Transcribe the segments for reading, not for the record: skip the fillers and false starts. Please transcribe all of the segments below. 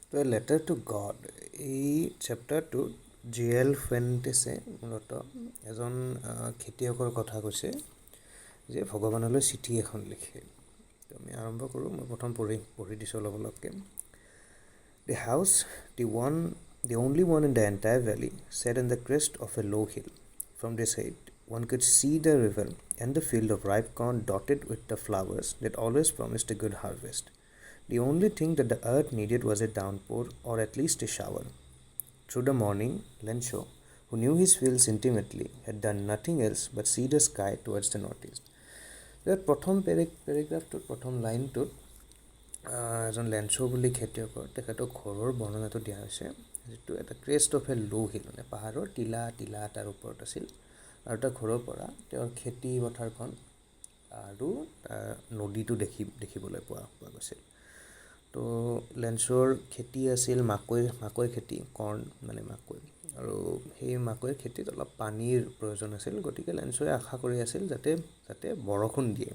তো a letter to god এই চেপ্টাৰটোত জি.এল. ফেণ্টেছে মূলতঃ এজন খেতিয়কৰ কথা কৈছে যে ভগৱানলৈ চিঠি এখন লিখে। তো আমি আৰম্ভ কৰোঁ। মই প্ৰথম পঢ়ি দিছোঁ অলপ অলপকৈ। The house, the only one in the entire valley, sat on the crest of a low hill. From this height, one could see the river and the field of ripe corn dotted with the flowers that always promised a good harvest. The only thing that the earth needed was a downpour or at least a shower. Through the morning, Lenshaw, who knew his fields intimately, had done nothing else but see the sky towards the northeast. ইয়াত প্ৰথম পেৰেগ্ৰাফটোত প্ৰথম লাইনটোত এজন লেনশ্ব' বুলি খেতিয়কৰ তেখেতক ঘৰৰ বৰ্ণনাটো দিয়া হৈছে, যিটো এটা ক্ৰেষ্ট অফ এ ল' হিল, মানে পাহাৰৰ টিলা তাৰ ওপৰত আছিল, আৰু তাৰ ঘৰৰ পৰা তেওঁৰ খেতি পথাৰখন আৰু নদীটো দেখিবলৈ পোৱা গৈছিল। তো লেনশ্ব'ৰ খেতি আছিল মাকৈ খেতি, কৰ্ণ মানে মাকৈ, আৰু সেই মাকৈ খেতিত অলপ পানীৰ প্ৰয়োজন আছিল। গতিকে লেনশ্ব'য়ে আশা কৰি আছিল যাতে বৰষুণ দিয়ে।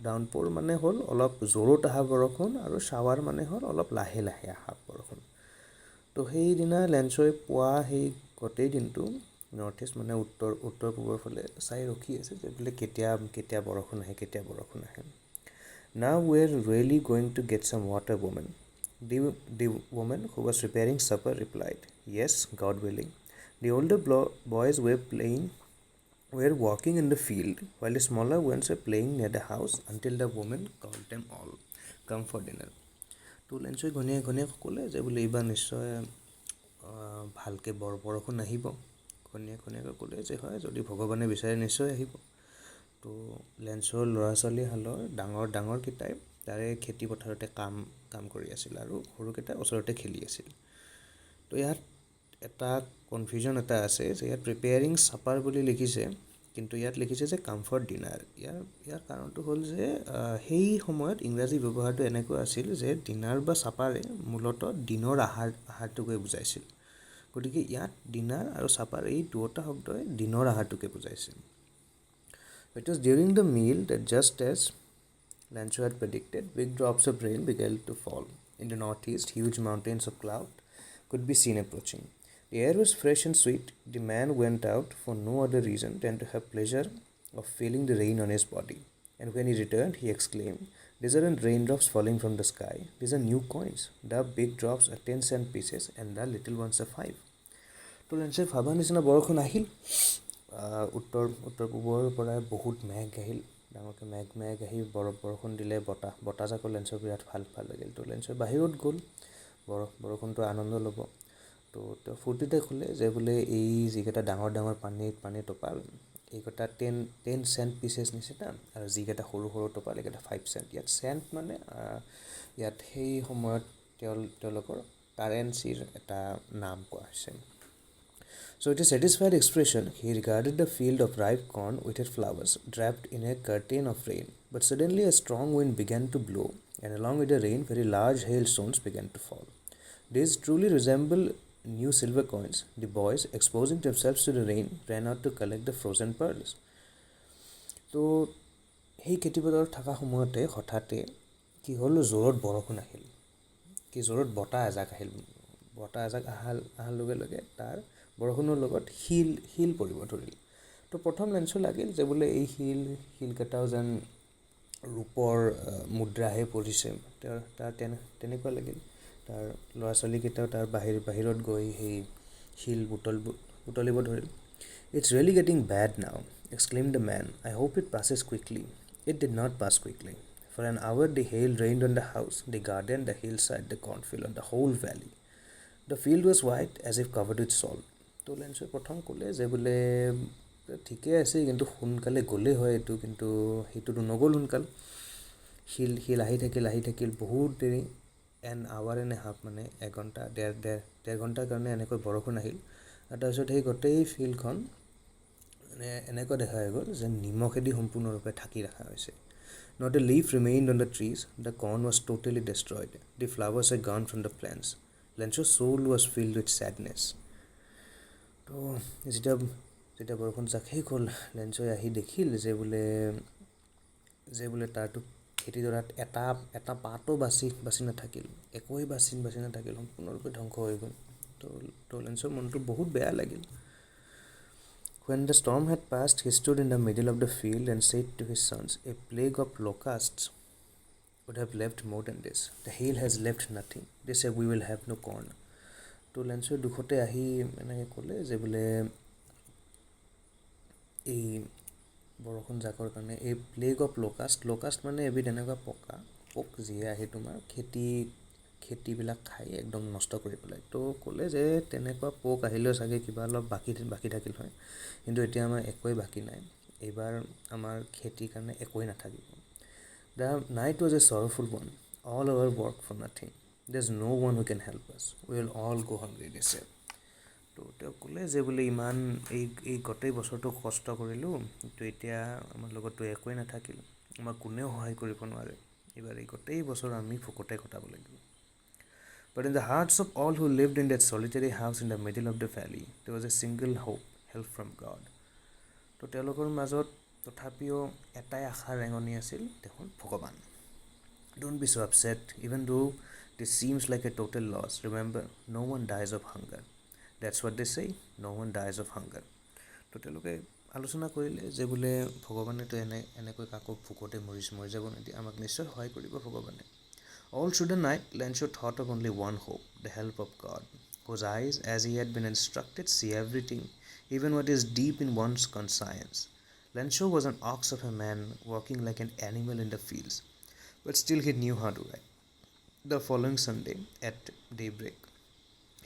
ডাউনপ'ৰ মানে হ'ল অলপ জোৰত অহা বৰষুণ, আৰু শ্বাৱাৰ মানে হ'ল অলপ লাহে লাহে অহা বৰষুণ। তো সেইদিনা লেনশ্ব'য়ে পোৱা সেই গোটেই দিনটো নৰ্থ ইষ্ট মানে উত্তৰ পূবৰ ফালে চাই ৰখি আছে যে বোলে কেতিয়া বৰষুণ আহে। Now we're really going to get some water, woman. The woman who was preparing supper replied, Yes, God willing. The older boys were walking in the field, while the smaller ones were playing near the house until the woman called them all, Come for dinner. তো লেনশ্ব'য়ে ঘনীয়ে ক'লে যে বোলে এইবাৰ নিশ্চয় ভালকৈ বৰষুণ আহিব। ঘনীয়েকৈ ক'লে যে হয়, যদি ভগৱানে বিচাৰে নিশ্চয় আহিব। তো লেনশ্ব'ৰ ল'ৰা ছোৱালীহালৰ ডাঙৰকেইটাই তাৰে খেতি পথাৰতে কাম কৰি আছিল, আৰু সৰুকেইটা ওচৰতে খেলি আছিল। তো ইয়াত এটা কনফিউজন এটা আছে যে ইয়াত প্ৰিপেয়াৰিং ছাপাৰ বুলি লিখিছে, কিন্তু ইয়াত লিখিছে যে কাম ফৰ ডিনাৰ। ইয়াৰ কাৰণটো হ'ল যে সেই সময়ত ইংৰাজী ব্যৱহাৰটো এনেকুৱা আছিল যে ডিনাৰ বা ছাপাৰে মূলতঃ দিনৰ আহাৰটোকে বুজাইছিল। গতিকে ইয়াত ডিনাৰ আৰু ছাপাৰ এই দুয়োটা শব্দই দিনৰ আহাৰটোকে বুজাইছিল। It was during the meal that, just as Lenshaw had predicted, big drops of rain began to fall. In the northeast, huge mountains of cloud could be seen approaching. The air was fresh and sweet. The man went out for no other reason than to have pleasure of feeling the rain on his body. And when he returned, he exclaimed, These aren't raindrops falling from the sky. These are new coins. The big drops are 10-cent pieces and the little ones are 5. তো লেনশ্ব'য়ে ভাবা নিচিনা বৰষুণ আহিল। উত্তৰ পূবৰ পৰা বহুত মেঘ আহিল, ডাঙৰকৈ মেঘ আহি বৰষুণ দিলে। বতাহজাকৰ লেনশ্ব'ৰ বিৰাট ভাল লাগিল। তো লেনশ্ব'য়ে বাহিৰত গ'ল বৰষুণটো আনন্দ ল'ব। তো তেওঁ ফূৰ্তিতে ক'লে যে বোলে এই যিকেইটা ডাঙৰ পানীৰ টোপাল, এইকেইটা 10 চেণ্ট পিচেছ নিচিনা, আৰু যিকেইটা সৰু টোপাল এইকেইটা 5 চেণ্ট। ইয়াত চেণ্ট মানে ইয়াত সেই সময়ত তেওঁলোকৰ কাৰেঞ্চিৰ এটা নাম কোৱা হৈছে। So with a satisfied expression, he regarded the field of ripe corn with its flowers, draped in a curtain of rain. But suddenly a strong wind began to blow, and along with the rain, very large hailstones began to fall. These truly resemble new silver coins. The boys, exposing themselves to the rain, ran out to collect the frozen pearls. তো সেই খেতিপথাৰত থকা সময়তে হঠাতে কি হ'ল, জোৰত বৰষুণ আহিল, জোৰত বতাহ এজাক আহিল। অহাৰ লগে লগে তাৰ বৰষুণৰ লগত শিল পৰিব ধৰিল। তো প্ৰথম লেনশ্ব' লাগিল যে বোলে এই শিলকেইটাও যেন ৰূপৰ মুদ্ৰাহে পৰিছে। তাৰ তেনেকুৱা লাগিল। তাৰ ল'ৰা ছোৱালীকেইটাও তাৰ বাহিৰত গৈ সেই শিল বুটলিব ধৰিল। It's really getting bad now, exclaimed the man. I hope it passes quickly. It did not pass quickly. For an hour the hail rained on the house, the garden, the hillside, the cornfield, on the whole valley. The field was white as if covered with salt. তো লেনশ্ব'য়ে প্ৰথম ক'লে যে বোলে ঠিকে আছে, কিন্তু সোনকালে গ'লেই হয় এইটো, কিন্তু সেইটোতো নগ'ল সোনকাল। শিল আহি থাকিল বহুত দেৰি, an hour and a half, মানে এঘণ্টা ডেৰ ঘণ্টাৰ কাৰণে এনেকৈ বৰষুণ আহিল। আৰু তাৰপিছত সেই গোটেই ফিল্ডখন মানে এনেকুৱা দেখা হৈ গ'ল যে নিমখেদি সম্পূৰ্ণৰূপে ঢাকি ৰখা হৈছে। Not a leaf remained on the trees. The corn was totally destroyed. The flowers had gone from the plants. Lenshaw's soul was filled with sadness. তো যেতিয়া বৰষুণ জাক শেষ হ'ল, লেনশ্ব'য়ে আহি দেখিল যে বোলে তাৰতো খেতিডৰাত এটা পাতো বাচি নাথাকিল, একোৱেই বাচি নাথাকিল, সম্পূৰ্ণৰূপে ধ্বংস হৈ গ'ল। তো লেঞ্চৰ মনটো বহুত বেয়া লাগিল। When the storm had passed, he stood in the middle of the field and said to his sons, "A plague of locusts would have left more than this. The hail has left nothing. They said, we will have no corn." তো লেঞ্চৰ দুখতে আহি এনেকৈ ক'লে যে বোলে এই বৰষুণ জাকৰ কাৰণে এই প্লেগ অফ লোকাষ্ট মানে এবিধ এনেকুৱা পোক যিয়ে আহি তোমাৰ খেতিবিলাক খাই একদম নষ্ট কৰি পেলায়। তো ক'লে যে তেনেকুৱা পোক আহিলেও চাগে কিবা অলপ বাকী থাকিল হয়, কিন্তু এতিয়া আমাৰ একোৱেই বাকী নাই, এইবাৰ আমাৰ খেতিৰ কাৰণে একোৱেই নাথাকিব। The night was a sorrowful one, all our work for nothing. There's no one who can help us. We will all go hungry, they said. তো তেওঁ ক'লে যে বোলে ইমান এই গোটেই বছৰটো কষ্ট কৰিলোঁ, কিন্তু এতিয়া আমাৰ লগততো একোৱেই নাথাকিল, আমাক কোনেও সহায় কৰিব নোৱাৰে, এইবাৰ এই গোটেই বছৰ আমি ভোকতে কটাব লাগিব। But in the hearts of all who lived in that solitary house in the middle of the valley, there was a single hope, help from God. তো তেওঁলোকৰ মাজত তথাপিও এটাই আশাৰ ৰেঙনি আছিল, দেখোন ভগৱান। Don't be so upset, even though this seems like a total loss. Remember, no one dies of hunger. That's what they say, no one dies of hunger. তো তেওঁলোকে আলোচনা কৰিলে যে বোলে ভগৱানেতো এনেকৈ কাকো ভোকতে মৰি যাব নিদিয়ে, আমাক নিশ্চয় সহায় কৰিব ভগৱানে। All through the night, Lencho thought of only one hope, the help of God, whose eyes, as he had been instructed, see everything, even what is deep in one's conscience. Lencho was an ox of a man, walking like an animal in the fields, but still he knew how to write. The following Sunday, at daybreak,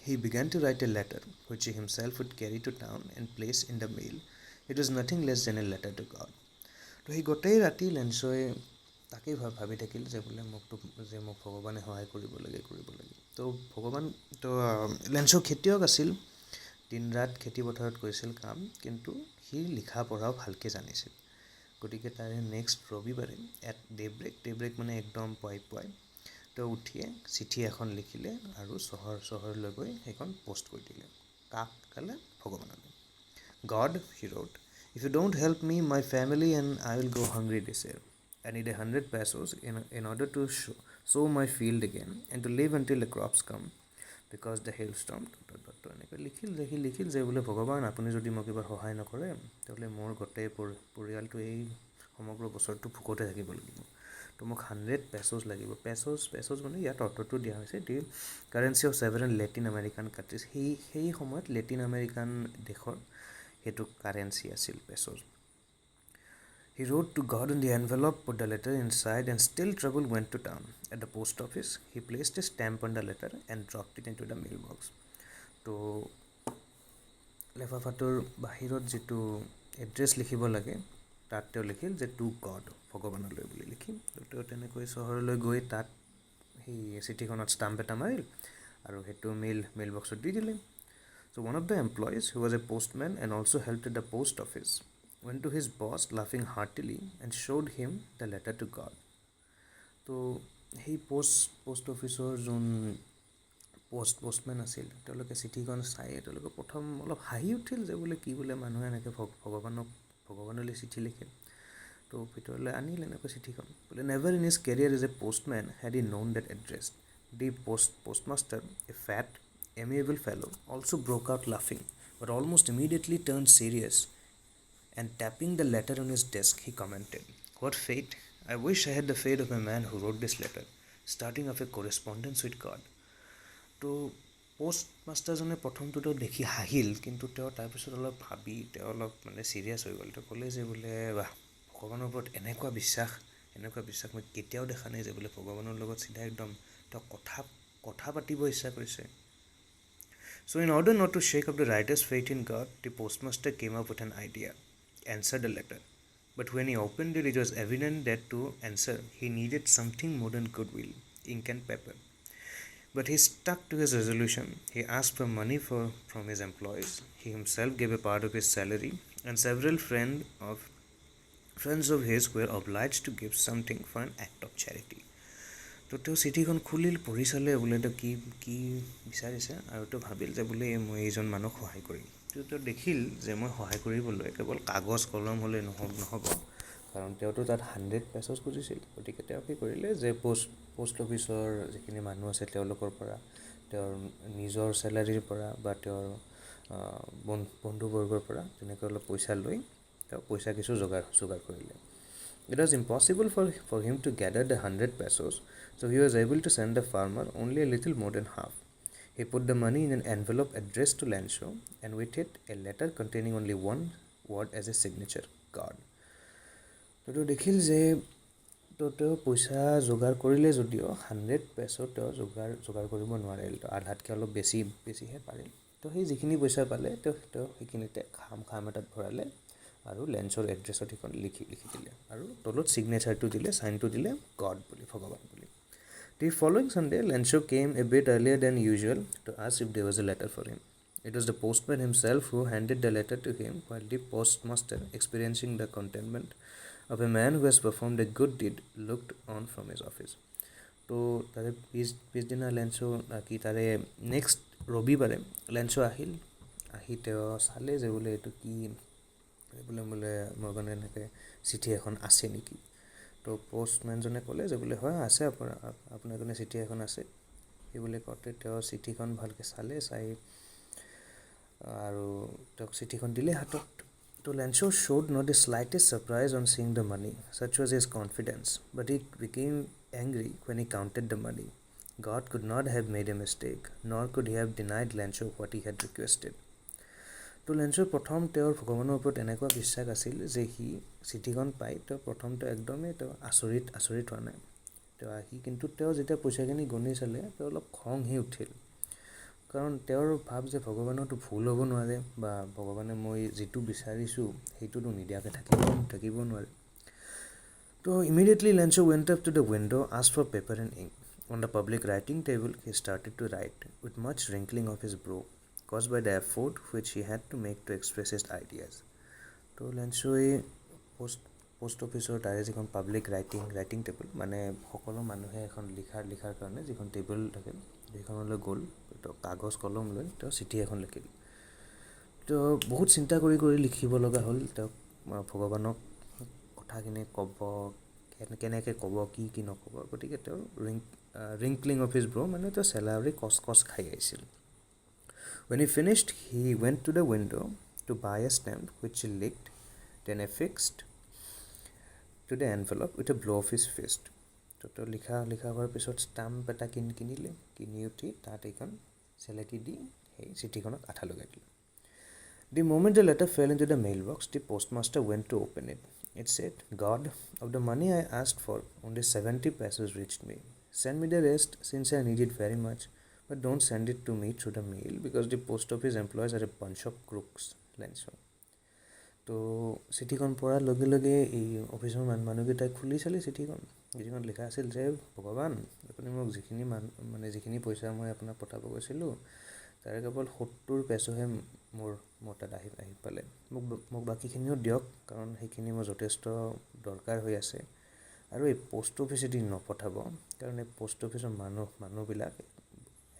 he began to write a letter, which he himself would carry to town and place in the mail. It was nothing less than a letter to God. তো সেই গোটেই ৰাতি লেঞ্চয়ে তাকেই ভাবি থাকিল যে বোলে মোক ভগৱানে সহায় কৰিব লাগে। তো লেঞ্চো খেতিয়ক আছিল, দিন ৰাত খেতি পথাৰত কৰিছিল কাম, কিন্তু সি লিখা পঢ়াও ভালকৈ জানিছিল। গতিকে তাৰে নেক্সট ৰবিবাৰে এট ডেব্ৰেক মানে একদম পুৱাই তো উঠিয়ে চিঠি এখন লিখিলে আৰু চহৰলৈ গৈ সেইখন পোষ্ট কৰি দিলে। কাক ক'লে? ভগৱানলৈ। God, he wrote, if you don't help me, my family and I will go hungry this year. I need 100 pesos in order to sow my field again and to live until the crops come, because the hailstorm. এনেকৈ লিখিল যে বোলে ভগৱান, আপুনি যদি মোক এবাৰ সহায় নকৰে, তেতিয়াহ'লে মোৰ গোটেই পৰিয়ালটো এই সমগ্ৰ বছৰটো ভোকতে থাকিব লাগিব। তো মোক 100 pesos লাগিব। পেছ'জ মানে ইয়াত অৰ্থটো দিয়া হৈছে the currency of several Latin American countries. সেই সময়ত লেটিন আমেৰিকান দেশৰ সেইটো কাৰেঞ্চি আছিল পেছ'জ। He wrote to God in the envelope, put the letter inside, and still trouble went to town. At the post office, he placed a stamp on the letter and dropped it into the mailbox. তো লেফাফাটোৰ বাহিৰত যিটো address লিখিব লাগে, তাত তেওঁ লিখিল যে two god, ভগৱানলৈ বুলি লিখিম। তো তেওঁ তেনেকৈ চহৰলৈ গৈ তাত সেই চিঠিখনত ষ্টাম্প এটা মাৰিল আৰু সেইটো মেইল বক্সত দি দিলে। So one of the employees, who was a postman and also helped at the post office, went to his boss laughing heartily and showed him the letter to God. তো সেই post অফিচৰ যোন postmen আছিল, তেওঁলোকে চিঠিখন চাই তেওঁলোকে প্ৰথম অলপ হাঁহি উঠিল যে বোলে কি বোলে মানুহে এনেকৈ ভগৱানলৈ চিঠি লিখে। তো ভিতৰলৈ আনিল এনেকৈ চিঠিখন। বোলে never in his career as a postman had he known that address. The postmaster, a fat, amiable fellow, also broke out laughing, but almost immediately turned serious, and tapping the letter on his desk, he commented, "What fate! I wish I had the fate of a man who wrote this letter, starting off a correspondence with God." তো পোষ্টমাষ্টাৰজনে প্ৰথমটোতো দেখি হাঁহিল, কিন্তু তেওঁ তাৰপিছত অলপ ভাবি তেওঁ অলপ মানে চিৰিয়াছ হৈ গ'ল। তেওঁ ক'লে যে বোলে বাহ, ভগৱানৰ ওপৰত এনেকুৱা বিশ্বাস মই কেতিয়াও দেখা নাই যে বোলে ভগৱানৰ লগত চিধা একদম তেওঁ কথা পাতিব ইচ্ছা কৰিছে। So in order not to shake off the writer's faith in God, the postmaster came up with an idea, answered the letter. But when he opened it, it was evident that to answer, he needed something more than goodwill, ink and paper. But he stuck to his resolution. He asked for money from his employees. He himself gave a part of his salary, and several friends of his were obliged to give something for an act of charity. তো তেওঁ চিঠিখন খুলিল, পঢ়ি চালে, বোলে তেওঁ কি বিচাৰিছে, আৰু তেওঁ ভাবিল যে বোলে মই এইজন মানুহক সহায় কৰিম। তেওঁ দেখিল যে মই সহায় কৰিবলৈ কেৱল কাগজ কলম হ'লে নহ'ব, কাৰণ তেওঁতো তাত 100 pesos খুজিছিল, গতিকে তেওঁ কি কৰিলে যে পোষ্ট অফিচৰ যিখিনি মানুহ আছে তেওঁলোকৰ পৰা, তেওঁৰ নিজৰ চেলাৰীৰ পৰা বা তেওঁৰ বন্ধুবৰ্গৰ পৰা তেনেকৈ অলপ পইচা লৈ তেওঁ পইচা কিছু যোগাৰ কৰিলে. It was impossible for him to gather the 100 pesos, so he was able to send the farmer only a little more than half. He put the money in an envelope addressed to Lancho, and with it a letter containing only one word as a signature, God. তো দেখিল যে তেওঁ পইচা যোগাৰ কৰিলে যদিও 100 পেছ তেওঁ যোগাৰ কৰিব নোৱাৰিল, তো আধাতকৈ অলপ বেছিহে পাৰিল. তো সেই যিখিনি পইচা পালে তেওঁ সেইখিনিতে খাম এটাত ভৰালে আৰু লেঞ্চৰ এড্ৰেছত সেইখন লিখি দিলে আৰু তলত ছিগনেচাৰটো দিলে, চাইনটো দিলে গড বুলি, ভগৱান বুলি. The following Sunday, Lencho came a bit earlier than usual to ask if there was a letter for him. It was the postman himself who handed the letter to him, while the postmaster, experiencing the contentment of a man who has performed a good deed, looked on from his office. তো তাৰে পিছদিনা Lencho কি তাৰে next ৰবিবাৰে Lencho আহি তেওঁ চালে যে বোলে এইটো কি বোলে মোৰ কাৰণে এনেকৈ চিঠি এখন আছে নেকি. তো পোষ্টমেনজনে ক'লে যে বোলে হয় আছে, আপোনাৰ কাৰণে চিঠি এখন আছে. সেই বুলি কওঁতে তেওঁ চিঠিখন ভালকৈ চাই আৰু তেওঁক চিঠিখন দিলে হাতত. তো Lencho showed not the slightest surprise on seeing the money. Such was his confidence. But he became angry when he counted the money. God could not have made a mistake, nor could he have denied Lencho what he had requested. তো লেঞ্চোৰ প্ৰথম তেওঁৰ ভগৱানৰ ওপৰত এনেকুৱা বিশ্বাস আছিল যে সি চিঠিখন পাই তেওঁ একদমেই আচৰিত হোৱা নাই. কিন্তু তেওঁ যেতিয়া পইচাখিনি গণি চালে তেওঁ অলপ খংহি উঠিল, কাৰণ তেওঁৰ ভাৱ যে ভগৱানৰতো ভুল হ'ব নোৱাৰে বা ভগৱানে মই যিটো বিচাৰিছোঁ সেইটোতো নিদিয়াকৈ থাকিব নোৱাৰে. তো immediately Lencho went up to the window, asked for paper and ink. On the public writing table, he started to write, with much wrinkling of his brow, caused by the effort which he had to make to express his ideas. তো লেঞ্চোই post অফিচৰ তাৰে যিখন public writing table, মানে সকলো মানুহে এখন লিখাৰ কাৰণে যিখন টেবুল থাকে সেইখনলৈ গ'ল. তো কাগজ কলম লৈ তেওঁ চিঠি এখন লিখিল. তো বহুত চিন্তা কৰি লিখিব লগা হ'ল তেওঁক ভগৱানক কথাখিনি ক'ব, কেনেকৈ ক'ব, কি নক'ব. গতিকে তেওঁ ৰিংকলিং অফ হিজ ব্ৰ, মানে তেওঁ চেলাউৰি কচ খাই আহিছিল. When he finished, he went to the window to buy a stamp which he licked, then affixed to the envelope with a blow of his fist. তো তেওঁ লিখা হোৱাৰ পিছত ষ্টাম্প এটা কিনি উঠি তাত এইখন চেলেকি দি সেই চিঠিখনত আঠা লগাই দিলে. The moment the letter fell into the mailbox, the postmaster went to open it. It said, God, of the money I asked for, only 70 pesos reached me. Send me the rest since I need it very much, but don't send it to me through the mail because the post office employees are a bunch of crooks, Lencho. তো চিঠিখন পঢ়াৰ লগে লগে এই অফিচৰ মানুহকেইটাই খুলি চালে চিঠিখন লিখা আছিল যে ভগৱান, আপুনি মোক যিখিনি পইচা মই আপোনাক পঠাব কৈছিলোঁ তাৰে কেৱল 70 পেছহে মোৰ তাত আহি পালে. মোক বাকীখিনিও দিয়ক, কাৰণ সেইখিনি মোৰ যথেষ্ট দৰকাৰ হৈ আছে. আৰু এই পোষ্ট অফিচেদি নপঠাব, কাৰণ এই পোষ্ট অফিচৰ মানুহবিলাক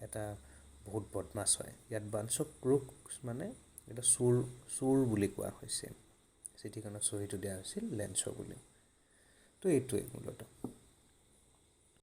এটা বহুত বদমাছ হয়. ইয়াত বাঞ্চ অফ ক্ৰুকছ, মানে এটা চোৰ বুলি কোৱা হৈছে. চিঠিখনত চহীটো দিয়া হৈছিল লেঞ্চো বুলি. তো এইটোৱেই মূলত.